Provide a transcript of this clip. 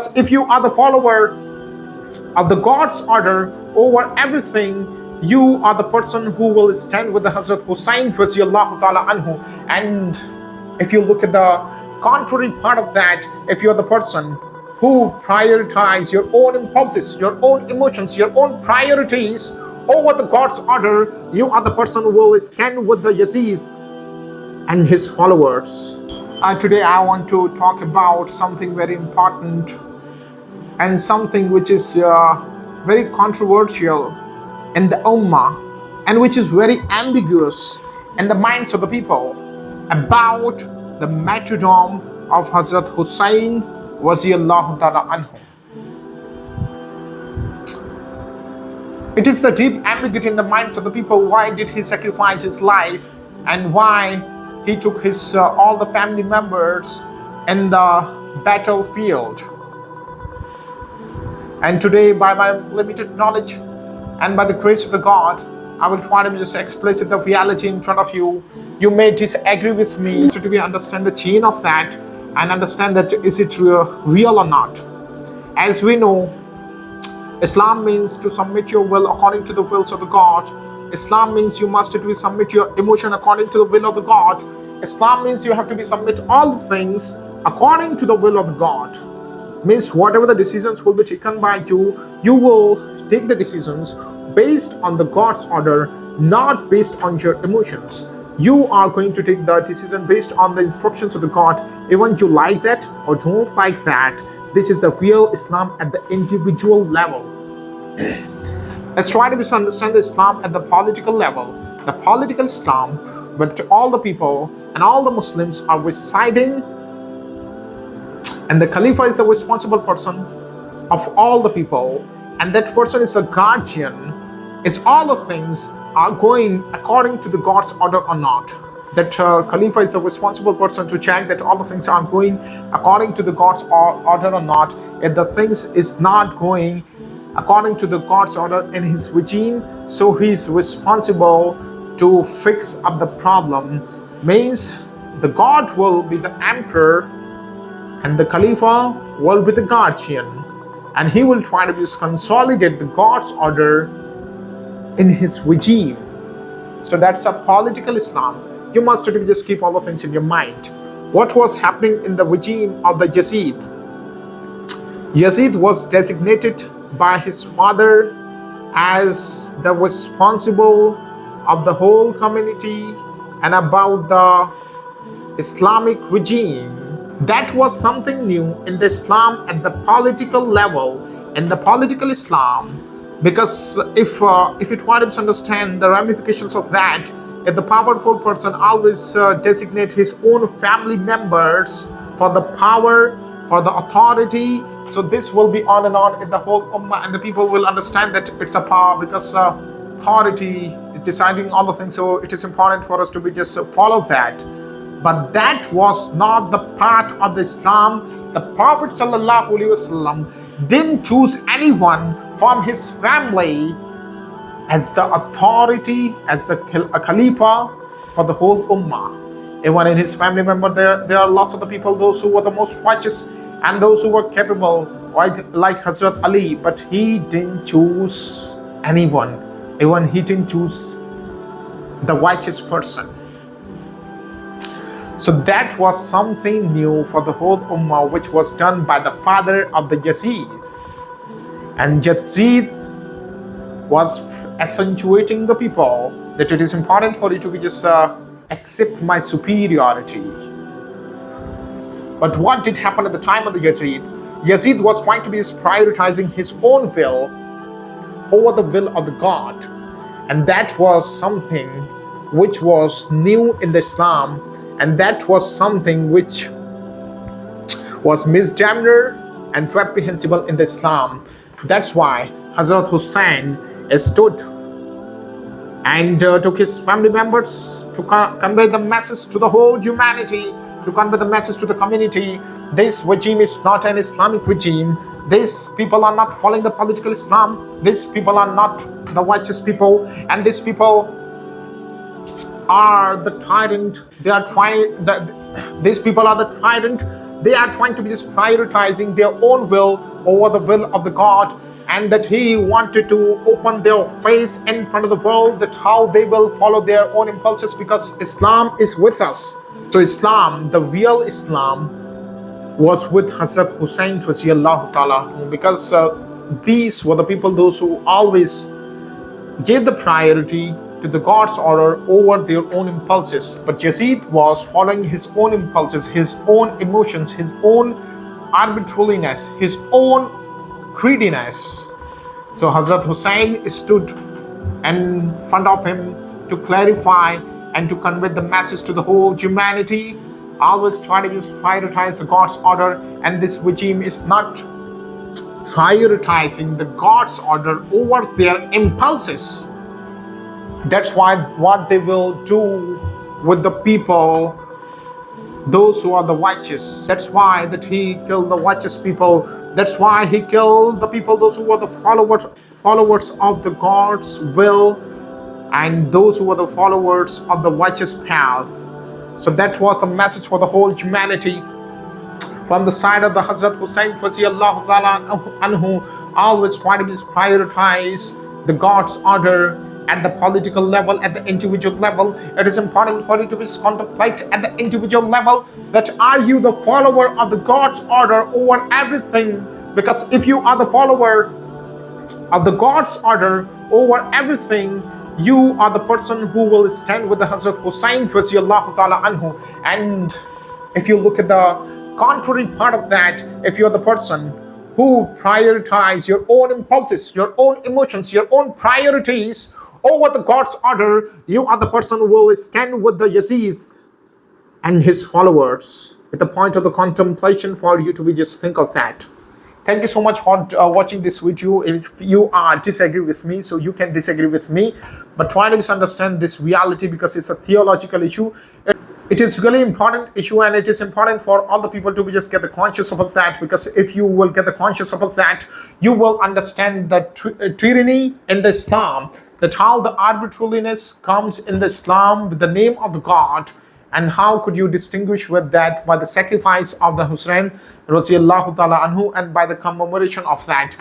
Because if you are the follower of the God's order over everything, you are the person who will stand with the Hazrat Hussain radiallahu ta'ala anhu. And if you look at the contrary part of that, if you're the person who prioritize your own impulses, your own emotions, your own priorities over the God's order, you are the person who will stand with the Yazid and his followers. Today I want to talk about something very important and something which is very controversial in the Ummah and which is very ambiguous in the minds of the people about the martyrdom of Hazrat Hussain radiallahu ta'ala anhu. It is the deep ambiguity in the minds of the people. Why did he sacrifice his life, and why he took his all the family members in the battlefield? And today, by my limited knowledge and by the grace of the God, I will try to just explicit the reality in front of you. You may disagree with me, so we understand the chain of that and understand that is it real or not. As we know, Islam means to submit your will according to the wills of the God. Islam means you must submit your emotion according to the will of the God. Islam means you have to submit all the things according to the will of the God. Means whatever the decisions will be taken by you, you will take the decisions based on the God's order, not based on your emotions. You are going to take the decision based on the instructions of the God, even you like that or don't like that. This is the real Islam at the individual level. Let's try to understand the Islam at the political level. The political Islam, where all the people and all the Muslims are residing, and the Khalifa is the responsible person of all the people, and that person is the guardian, is all the things are going according to the God's order or not. That Khalifa is the responsible person to check that all the things are going according to the God's order or not. If the things is not going according to the God's order in his regime, so he is responsible to fix up the problem. Means the God will be the emperor and the Khalifa will be the guardian, and he will try to just consolidate the God's order in his regime. So that's a political Islam. You must just keep all the things in your mind. What was happening in the regime of the Yazid? Yazid was designated by his father as the responsible of the whole community and about the Islamic regime. That was something new in the Islam at the political level, in the political Islam. Because if you try to understand the ramifications of that, if the powerful person always designate his own family members for the power, for the authority, so this will be on and on in the whole ummah, and the people will understand that it's a power because authority is deciding all the things. So it is important for us to be just follow that. But that was not the part of the Islam. The Prophet ﷺ didn't choose anyone from his family as the authority, as a Khalifa for the whole Ummah. Even in his family member, there are lots of the people, those who were the most righteous and those who were capable, right? Like Hazrat Ali, but he didn't choose anyone. Even he didn't choose the righteous person. So that was something new for the whole Ummah, which was done by the father of the Yazid. And Yazid was accentuating the people that it is important for you to be just accept my superiority. But what did happen at the time of the Yazid? Yazid was trying to be prioritizing his own will over the will of the God. And that was something which was new in the Islam, and that was something which was misdemeanor and reprehensible in the Islam. That's why Hazrat Hussain stood and took his family members to convey the message to the whole humanity, to convey the message to the community. This regime is not an Islamic regime. These people are not following the political Islam. These people are not the righteous people, and these people are the tyrant. These people are the tyrant They are trying to be just prioritizing their own will over the will of the God, and that he wanted to open their face in front of the world, that how they will follow their own impulses, because Islam is with us. So Islam, the real Islam, was with Hazrat Hussain radiallahu ta'ala, because these were the people, those who always gave the priority to the God's order over their own impulses. But Yazid was following his own impulses, his own emotions, his own arbitrariness, his own greediness. So Hazrat Hussain stood in front of him to clarify and to convey the message to the whole humanity, always trying to just prioritize the God's order. And this regime is not prioritizing the God's order over their impulses. That's why what they will do with the people, those who are the righteous. That's why that he killed the righteous people. That's why he killed the people, those who were the followers of the God's will, and those who were the followers of the righteous path. So that was the message for the whole humanity. From the side of the Hazrat Hussain radiallahu ta'ala anhu, always trying to prioritize the God's order at the political level, at the individual level. It is important for you to be contemplate at the individual level, that are you the follower of the God's order over everything? Because if you are the follower of the God's order over everything, you are the person who will stand with the Hazrat Hussain radiallahu ta'ala anhu. And if you look at the contrary part of that, if you're the person who prioritize your own impulses, your own emotions, your own priorities over the God's order, you are the person who will stand with the Yazid and his followers. At the point of the contemplation for you to be just think of that. Thank you so much for watching this video. If you disagree with me, so you can disagree with me, but try to misunderstand this reality, because it's a theological issue. It is really important issue, and it is important for all the people to be just get the conscious of that, because if you will get the conscious of that, you will understand that tyranny in the Islam, that how the arbitrariness comes in the Islam with the name of the God, and how could you distinguish with that by the sacrifice of the Hussain radiallahu ta'ala anhu, and by the commemoration of that.